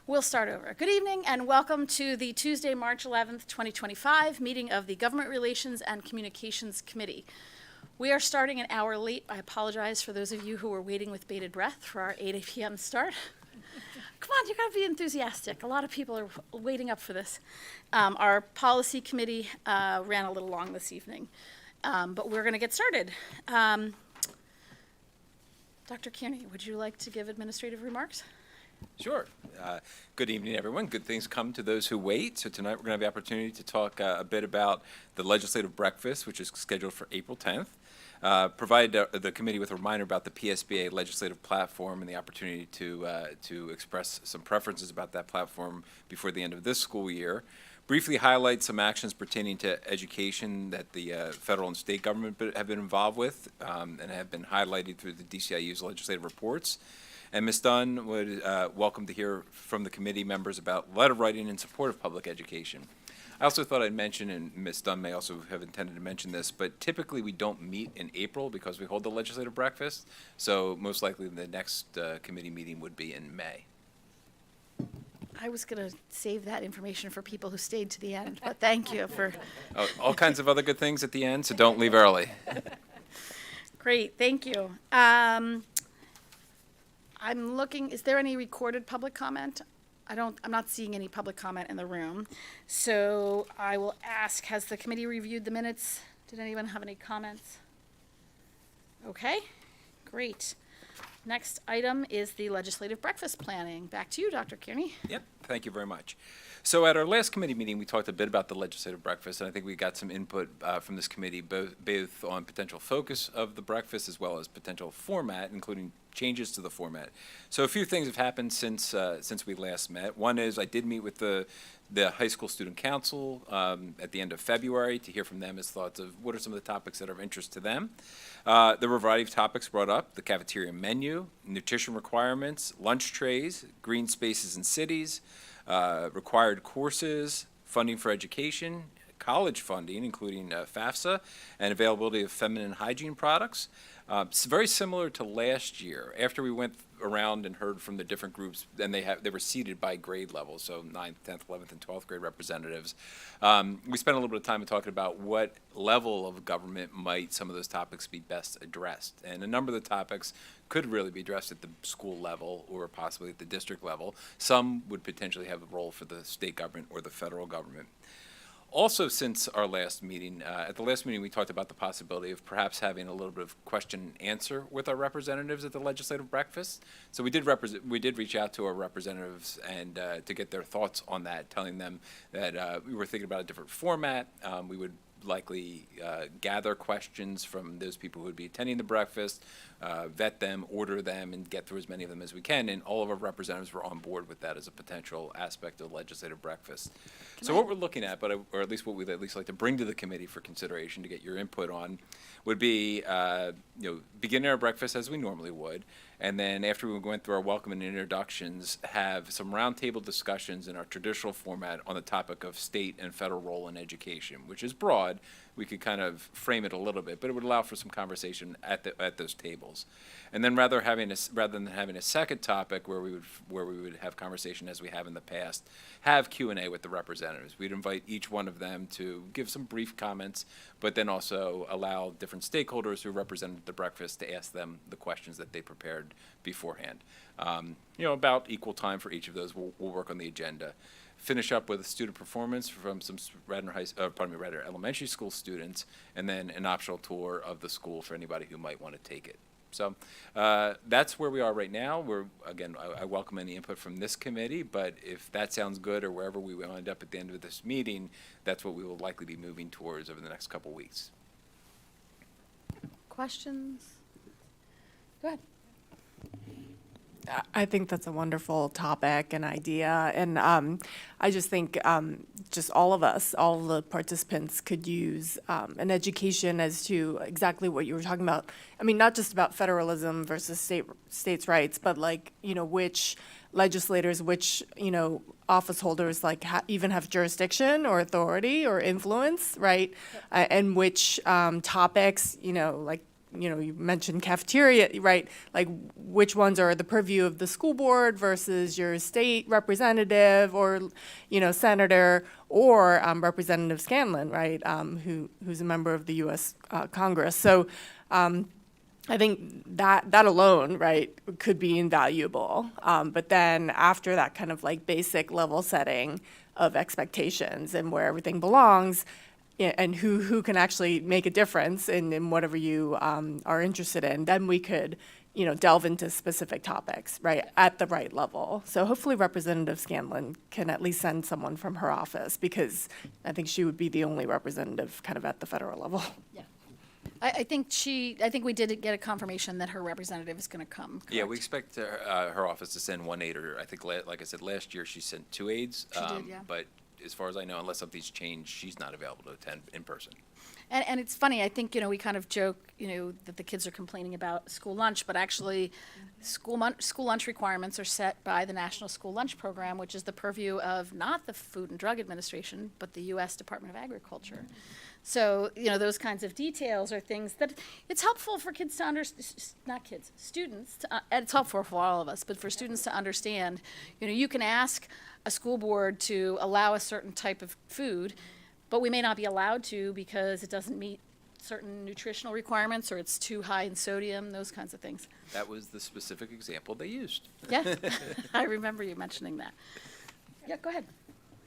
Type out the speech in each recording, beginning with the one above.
We'll start over. Good evening and welcome to the Tuesday, March 11th, 2025 meeting of the Government Relations and Communications Committee. We are starting an hour late. I apologize for those of you who were waiting with bated breath for our 8 p.m. start. Come on, you gotta be enthusiastic. A lot of people are waiting up for this. Our policy committee ran a little long this evening, but we're gonna get started. Dr. Kearney, would you like to give administrative remarks? Sure. Good evening, everyone. Good things come to those who wait. So tonight we're going to have the opportunity to talk a bit about the legislative breakfast, which is scheduled for April 10th. Provide the committee with a reminder about the PSBA legislative platform and the opportunity to express some preferences about that platform before the end of this school year. Briefly highlight some actions pertaining to education that the federal and state government have been involved with and have been highlighted through the DCIU's legislative reports. And Ms. Dunn would welcome to hear from the committee members about letter writing in support of public education. I also thought I'd mention, and Ms. Dunn may also have intended to mention this, but typically we don't meet in April because we hold the legislative breakfast. So most likely the next committee meeting would be in May. I was going to save that information for people who stayed to the end, but thank you for... All kinds of other good things at the end, so don't leave early. Great, thank you. I'm looking, is there any recorded public comment? I'm not seeing any public comment in the room. So I will ask, has the committee reviewed the minutes? Did anyone have any comments? Okay, great. Next item is the legislative breakfast planning. Back to you, Dr. Kearney. Yep, thank you very much. So at our last committee meeting, we talked a bit about the legislative breakfast, and I think we got some input from this committee, both on potential focus of the breakfast as well as potential format, including changes to the format. So a few things have happened since we last met. One is I did meet with the high school student council at the end of February to hear from them as thoughts of what are some of the topics that are of interest to them. There were a variety of topics brought up: the cafeteria menu, nutrition requirements, lunch trays, green spaces in cities, required courses, funding for education, college funding, including FAFSA, and availability of feminine hygiene products. It's very similar to last year. After we went around and heard from the different groups, and they were seated by grade level, so 9th, 10th, 11th, and 12th grade representatives. We spent a little bit of time talking about what level of government might some of those topics be best addressed. And a number of the topics could really be addressed at the school level or possibly at the district level. Some would potentially have a role for the state government or the federal government. Also, since our last meeting, at the last meeting we talked about the possibility of perhaps having a little bit of question and answer with our representatives at the legislative breakfast. So we did reach out to our representatives and to get their thoughts on that, telling them that we were thinking about a different format. We would likely gather questions from those people who would be attending the breakfast, vet them, order them, and get through as many of them as we can. And all of our representatives were on board with that as a potential aspect of legislative breakfast. So what we're looking at, or at least what we'd at least like to bring to the committee for consideration to get your input on, would be beginning our breakfast as we normally would, and then after we went through our welcome and introductions, have some roundtable discussions in our traditional format on the topic of state and federal role in education, which is broad. We could kind of frame it a little bit, but it would allow for some conversation at those tables. And then rather than having a second topic where we would have conversation as we have in the past, have Q&A with the representatives. We'd invite each one of them to give some brief comments, but then also allow different stakeholders who represented the breakfast to ask them the questions that they prepared beforehand. About equal time for each of those. We'll work on the agenda. Finish up with a student performance from some Radnor elementary school students, and then an optional tour of the school for anybody who might want to take it. So that's where we are right now. I welcome any input from this committee, but if that sounds good or wherever we wind up at the end of this meeting, that's what we will likely be moving towards over the next couple weeks. Questions? Go ahead. I think that's a wonderful topic and idea, and I just think just all of us, all the participants could use an education as to exactly what you were talking about. I mean, not just about federalism versus states' rights, but which legislators, which office holders even have jurisdiction or authority or influence, right? And which topics, you mentioned cafeteria, right? Like, which ones are the purview of the school board versus your state representative or, senator, or Representative Scanlon, right? Who's a member of the U.S. Congress. So I think that alone, right, could be invaluable. But then after that kind of like basic level setting of expectations and where everything belongs, and who can actually make a difference in whatever you are interested in, then we could, delve into specific topics, right, at the right level. So hopefully Representative Scanlon can at least send someone from her office, because I think she would be the only representative kind of at the federal level. Yeah. I think we did get a confirmation that her representative is going to come. Yeah, we correct? expect her office to send one aide, or I think, like I said, last year she sent two aides. She did, yeah. But as far as I know, unless something's changed, she's not available to attend in person. And it's funny, I think, we kind of joke, that the kids are complaining about school lunch, but actually, school lunch requirements are set by the National School Lunch Program, which is the purview of not the Food and Drug Administration, but the U.S. Department of Agriculture. So, those kinds of details are things that it's helpful for kids to students, and it's helpful for all of us, but for students to understand, you can ask a school board to allow a certain type of food, but we may not be allowed to because it doesn't meet certain nutritional requirements, or it's too high in sodium, those kinds of things. That was the specific example they used. Yeah, I remember you mentioning that. Yeah, go ahead.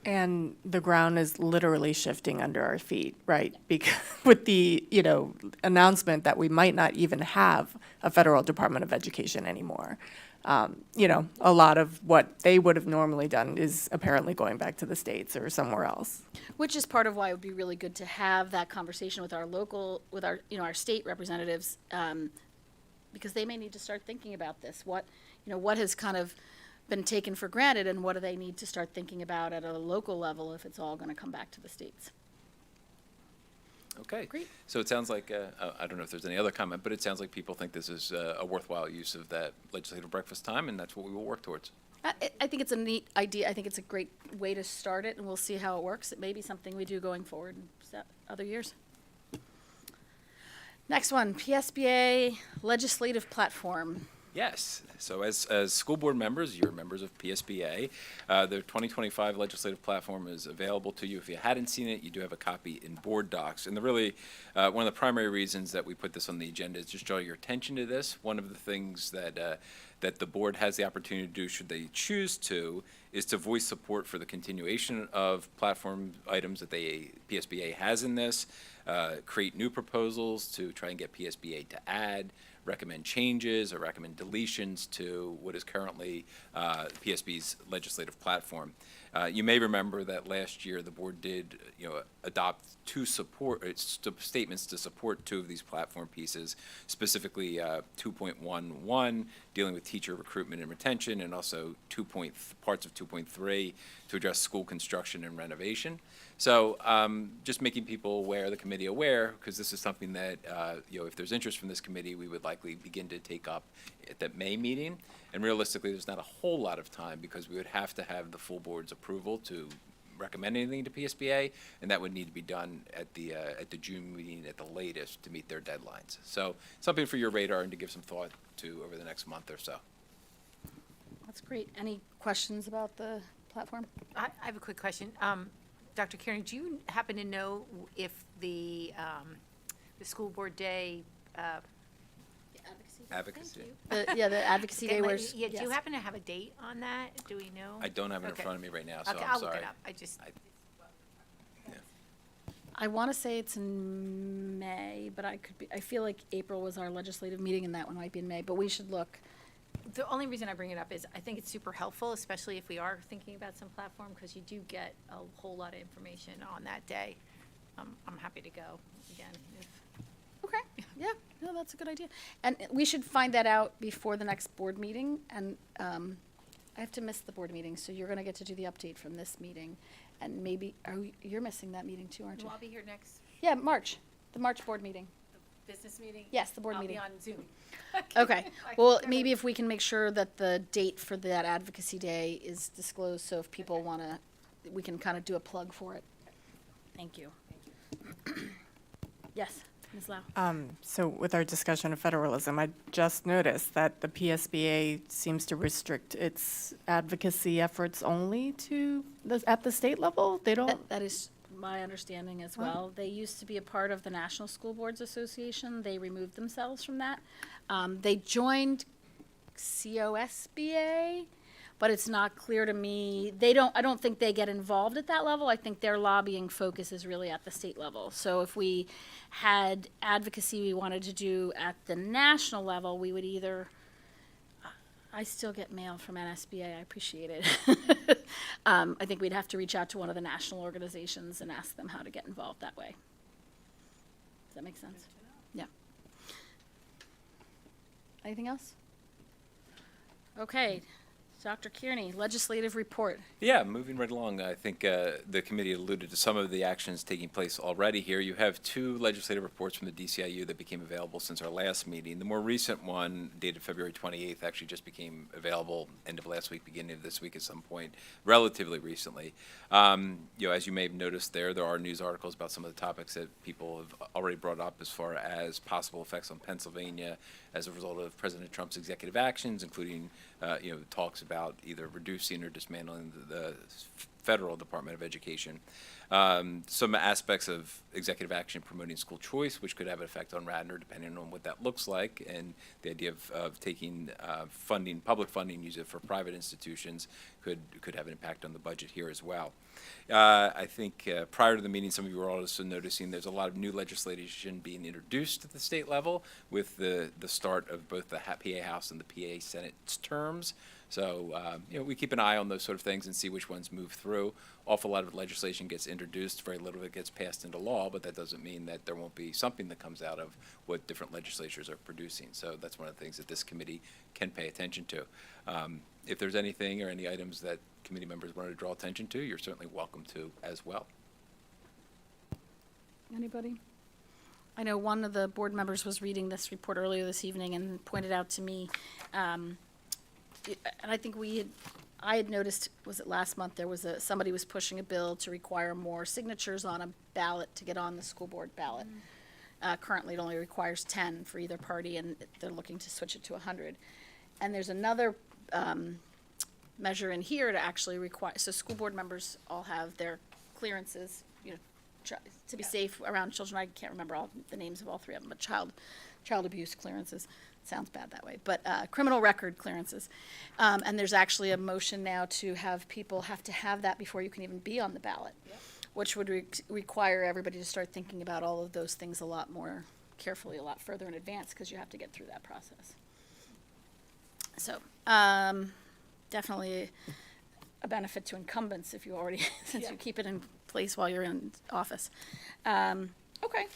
And the ground is literally shifting under our feet, right? Because with the, announcement that we might not even have a federal Department of Education anymore. A lot of what they would have normally done is apparently going back to the states or somewhere else. Which is part of why it would be really good to have that conversation with our state representatives, because they may need to start thinking about this. What has kind of been taken for granted, and what do they need to start thinking about at a local level if it's all going to come back to the states? Okay. Great. So it sounds like, I don't know if there's any other comment, but it sounds like people think this is a worthwhile use of that legislative breakfast time, and that's what we will work towards. I think it's a neat idea. I think it's a great way to start it, and we'll see how it works. It may be something we do going forward in other years. Next one, PSBA legislative platform. Yes. So as school board members, you're members of PSBA. The 2025 legislative platform is available to you. If you hadn't seen it, you do have a copy in board docs. And one of the primary reasons that we put this on the agenda is just draw your attention to this. One of the things that the board has the opportunity to do, should they choose to, is to voice support for the continuation of platform items that PSBA has in this, create new proposals to try and get PSBA to add, recommend changes or recommend deletions to what is currently PSB's legislative platform. You may remember that last year the board did, adopt two statements to support two of these platform pieces, specifically 2.11 dealing with teacher recruitment and retention, and also parts of 2.3 to address school construction and renovation. So just making people aware, the committee aware, because this is something that, if there's interest from this committee, we would likely begin to take up at that May meeting. And realistically, there's not a whole lot of time, because we would have to have the full board's approval to recommend anything to PSBA, and that would need to be done at the June meeting at the latest to meet their deadlines. So something for your radar and to give some thought to over the next month or so. That's great. Any questions about the platform? I have a quick question. Dr. Kearney, do you happen to know if the school board day? Advocacy. Thank you. The advocacy day. Okay, Where's do you happen to have a date on that? Do we know? I don't have it in Okay. front of me right now, so Okay, I'm I'll sorry. look it up. I want to say it's in May, but I feel like April was our legislative meeting, and that one might be in May, but we should look. The only reason I bring it up is I think it's super helpful, especially if we are thinking about some platform, because you do get a whole lot of information on that day. I'm happy to go again. Okay, yeah, no, that's a good idea. And we should find that out before the next board meeting, and I have to miss the board meeting, so you're gonna get to do the update from this meeting. And maybe, you're missing that meeting too, aren't you? Well, I'll be here next Yeah, the March board meeting. business meeting. Yes, the board meeting. I'll be on Zoom. Okay, well, maybe if we can make sure that the date for that advocacy day is disclosed, so if people wanna, we can kind of do a plug for it. Thank you. Yes. Ms. Lau? So with our discussion of federalism, I just noticed that the PSBA seems to restrict its advocacy efforts only to at the state level. They don't. That is my understanding as well. They used to be a part of the National School Boards Association. They removed themselves from that. They joined COSBA, but it's not clear to me. I don't think they get involved at that level. I think their lobbying focus is really at the state level. So if we had advocacy we wanted to do at the national level, we would either, I still get mail from NSBA, I appreciate it. I think we'd have to reach out to one of the national organizations and ask them how to get involved that way. Does that make sense? Yeah. Anything else? Okay, Dr. Kearney, legislative report. Yeah, moving right along, I think the committee alluded to some of the actions taking place already here. You have 2 legislative reports from the DCIU that became available since our last meeting. The more recent one, dated February 28th, actually just became available end of last week, beginning of this week at some point, relatively recently. As you may have noticed there are news articles about some of the topics that people have already brought up as far as possible effects on Pennsylvania as a result of President Trump's executive actions, including talks about either reducing or dismantling the federal Department of Education. Some aspects of executive action promoting school choice, which could have an effect on Radnor, depending on what that looks like, and the idea of taking funding, public funding, use it for private institutions, could have an impact on the budget here as well. I think prior to the meeting, some of you were also noticing there's a lot of new legislation being introduced at the state level with the start of both the PA House and the PA Senate's terms. So, we keep an eye on those sort of things and see which ones move through. Awful lot of legislation gets introduced, very little of it gets passed into law, but that doesn't mean that there won't be something that comes out of what different legislatures are producing. So that's one of the things that this committee can pay attention to. If there's anything or any items that committee members want to draw attention to, you're certainly welcome to as well. Anybody? I know one of the board members was reading this report earlier this evening and pointed out to me, and I think I had noticed, was it last month, there was somebody was pushing a bill to require more signatures on a ballot to get on the school board ballot. Currently, it only requires 10 for either party, and they're looking to switch it to 100. And there's another measure in here to actually require, so school board members all have their clearances, to be safe around children. I can't remember all the names of all 3 of them, but child abuse clearances. Sounds bad that way, but criminal record clearances. And there's actually a motion now to have people have to have that before you can even be on the ballot, which would require everybody to start thinking about all of those things a lot more carefully, a lot further in advance, because you have to get through that process. So definitely a benefit to incumbents if you already, since you keep it in place while you're in office. Okay.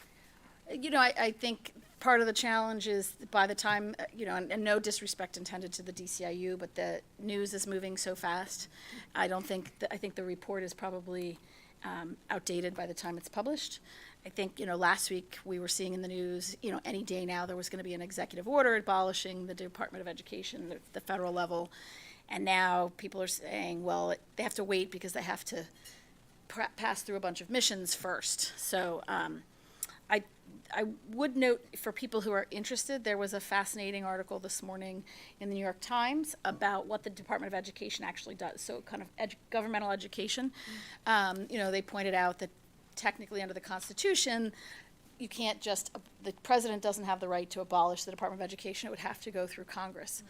I think part of the challenge is by the time, and no disrespect intended to the DCIU, but the news is moving so fast. I think the report is probably outdated by the time it's published. I think, last week we were seeing in the news, any day now there was going to be an executive order abolishing the Department of Education at the federal level. And now people are saying, well, they have to wait because they have to pass through a bunch of missions first. So I would note, for people who are interested, there was a fascinating article this morning in the New York Times about what the Department of Education actually does. So kind of governmental education. They pointed out that technically under the Constitution, you can't the president doesn't have the right to abolish the Department of Education. It would have to go through Congress.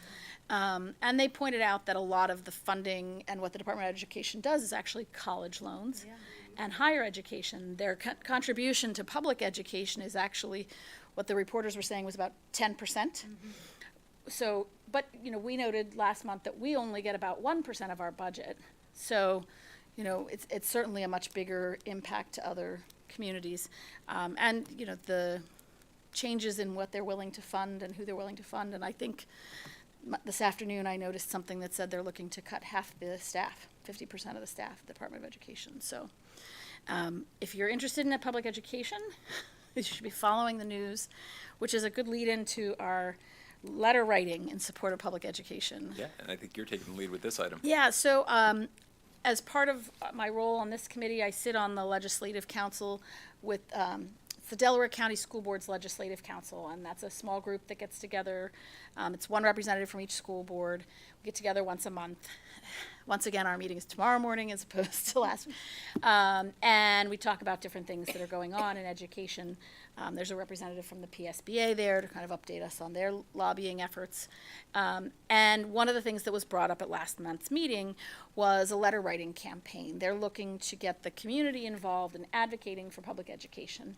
And they pointed out that a lot of the funding and what the Department of Education does is actually college loans. And higher education. Their contribution to public education is actually, what the reporters were saying, was about 10%. So, but, we noted last month that we only get about 1% of our budget. So, it's certainly a much bigger impact to other communities. And, the changes in what they're willing to fund and who they're willing to fund. And I think this afternoon I noticed something that said they're looking to cut half the staff, 50% of the staff at the Department of Education. So if you're interested in public education, you should be following the news, which is a good lead into our letter writing in support of public education. Yeah, and I think you're taking the lead with this item. Yeah, so as part of my role on this committee, I sit on the Legislative Council with It's the Delaware County School Board's Legislative Council, and that's a small group that gets together. It's one representative from each school board. We get together once a month. Once again, our meeting is tomorrow morning as opposed to last. And we talk about different things that are going on in education. There's a representative from the PSBA there to kind of update us on their lobbying efforts. And one of the things that was brought up at last month's meeting was a letter writing campaign. They're looking to get the community involved in advocating for public education.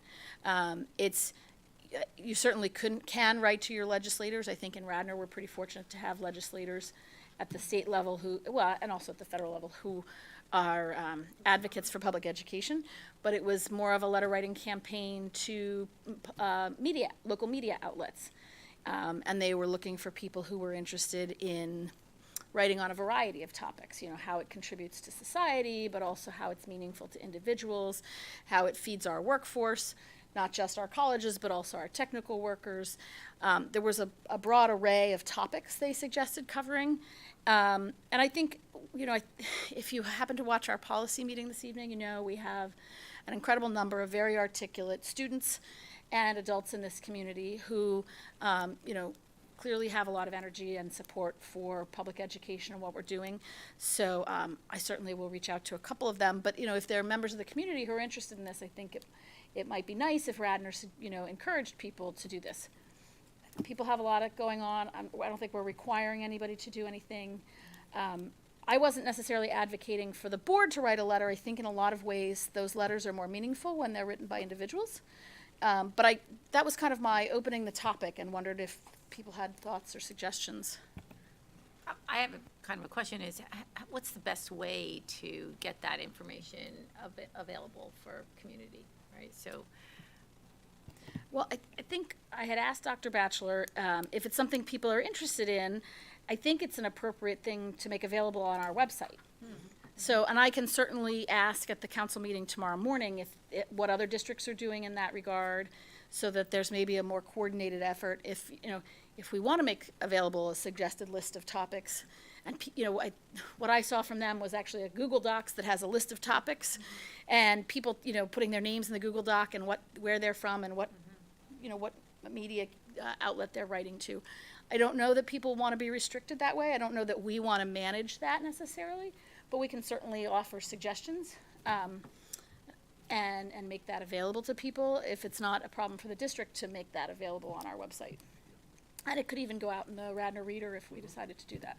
You certainly can write to your legislators. I think in Radnor we're pretty fortunate to have legislators at the state level and also at the federal level who are advocates for public education. But it was more of a letter writing campaign to local media outlets. And they were looking for people who were interested in writing on a variety of topics, how it contributes to society, but also how it's meaningful to individuals, how it feeds our workforce, not just our colleges, but also our technical workers. There was a broad array of topics they suggested covering. And I think, if you happen to watch our policy meeting this evening, we have an incredible number of very articulate students and adults in this community who, clearly have a lot of energy and support for public education and what we're doing. So I certainly will reach out to a couple of them. But, if there are members of the community who are interested in this, I think it might be nice if Radnor, encouraged people to do this. People have a lot going on. I don't think we're requiring anybody to do anything. I wasn't necessarily advocating for the board to write a letter. I think in a lot of ways those letters are more meaningful when they're written by individuals. But that was kind of my opening the topic and wondered if people had thoughts or suggestions. I have kind of a question is, what's the best way to get that information available for community, right? So. Well, I think I had asked Dr. Batchelor if it's something people are interested in. I think it's an appropriate thing to make available on our website. So, and I can certainly ask at the council meeting tomorrow morning what other districts are doing in that regard, so that there's maybe a more coordinated effort. If we want to make available a suggested list of topics, and what I saw from them was actually a Google Docs that has a list of topics, and people putting their names in the Google Doc and where they're from and what media outlet they're writing to. I don't know that people want to be restricted that way. I don't know that we want to manage that necessarily, but we can certainly offer suggestions and make that available to people if it's not a problem for the district to make that available on our website. And it could even go out in the Radnor Reader if we decided to do that.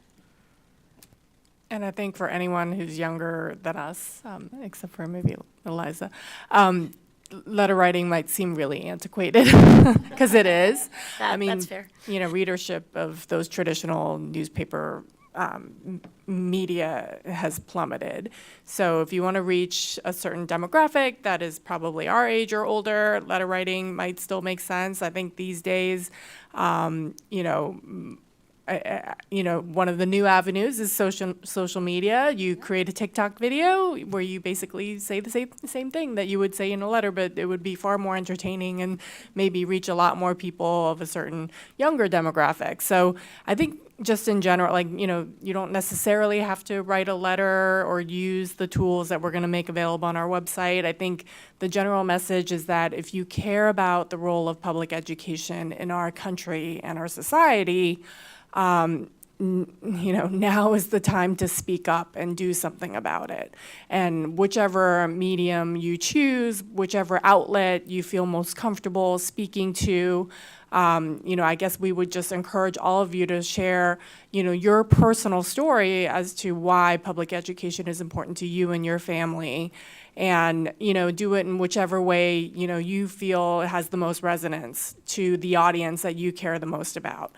And I think for anyone who's younger than us, except for maybe Eliza, letter writing might seem really antiquated, because it is. That's fair. Readership of those traditional newspaper media has plummeted. So if you want to reach a certain demographic that is probably our age or older, letter writing might still make sense. I think these days, one of the new avenues is social media. You create a TikTok video where you basically say the same thing that you would say in a letter, but it would be far more entertaining and maybe reach a lot more people of a certain younger demographic. So I think just in general, you don't necessarily have to write a letter or use the tools that we're going to make available on our website. I think the general message is that if you care about the role of public education in our country and our society, now is the time to speak up and do something about it. And whichever medium you choose, whichever outlet you feel most comfortable speaking to, I guess we would just encourage all of you to share, your personal story as to why public education is important to you and your family. And, do it in whichever way, you feel has the most resonance to the audience that you care the most about.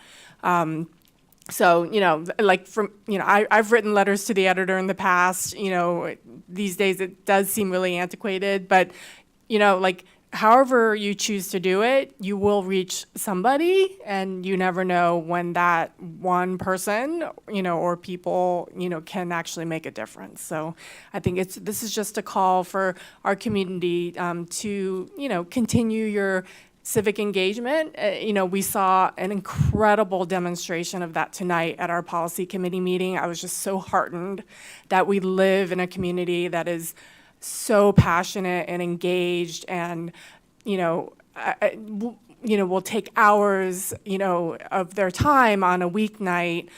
So, I've written letters to the editor in the past. These days it does seem really antiquated, but, however you choose to do it, you will reach somebody, and you never know when that one person, or people, can actually make a difference. So I think this is just a call for our community to, continue your civic engagement. We saw an incredible demonstration of that tonight at our policy committee meeting. I was just so heartened that we live in a community that is so passionate and engaged and, will take hours, of their time on a weeknight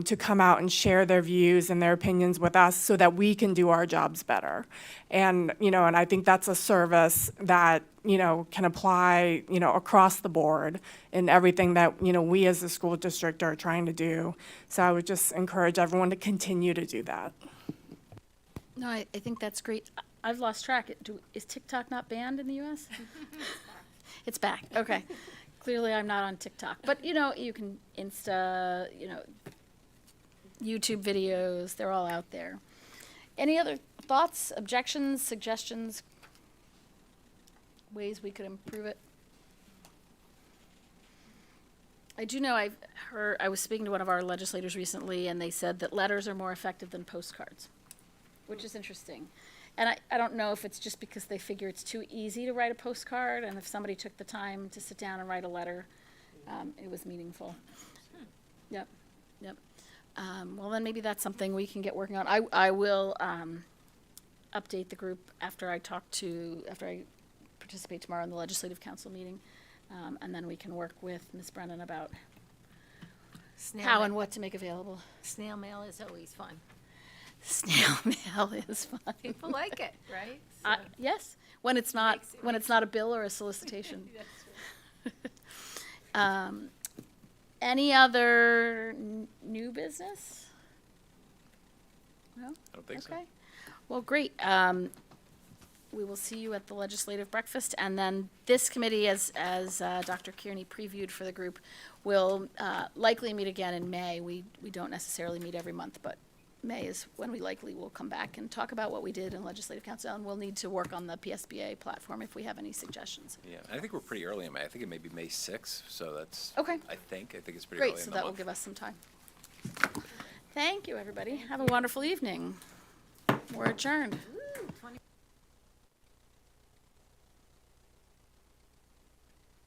to come out and share their views and their opinions with us so that we can do our jobs better. And, and I think that's a service that, can apply, across the board in everything that, we as a school district are trying to do. So I would just encourage everyone to continue to do that. No, I think that's great. I've lost track. Is TikTok not banned in the U.S.? It's back. Okay. Clearly, I'm not on TikTok. But, you can Insta, YouTube videos. They're all out there. Any other thoughts, objections, suggestions, ways we could improve it? I do know I was speaking to one of our legislators recently, and they said that letters are more effective than postcards, which is interesting. And I don't know if it's just because they figure it's too easy to write a postcard, and if somebody took the time to sit down and write a letter, it was meaningful. Yep. Well, then maybe that's something we can get working on. I will update the group after I participate tomorrow in the Legislative Council meeting, and then we can work with Ms. Brennan about how and what to make available. Snail mail is always fun. Snail mail is fun. People like it, right? So, Yes, when it's not a bill or a solicitation. that's right. Any other new business? No? I don't think so. Okay. Well, great. We will see you at the legislative breakfast, and then this committee, as Dr. Kearney previewed for the group, will likely meet again in May. We don't necessarily meet every month, but May is when we likely will come back and talk about what we did in Legislative Council, and we'll need to work on the PSBA platform if we have any suggestions. Yeah, I think we're pretty early in May. I think it may be May 6th, so that's. Okay. I think it's pretty Great, early so in the that will month. give us some time. Thank you, everybody. Have a wonderful evening. We're adjourned. Ooh, 20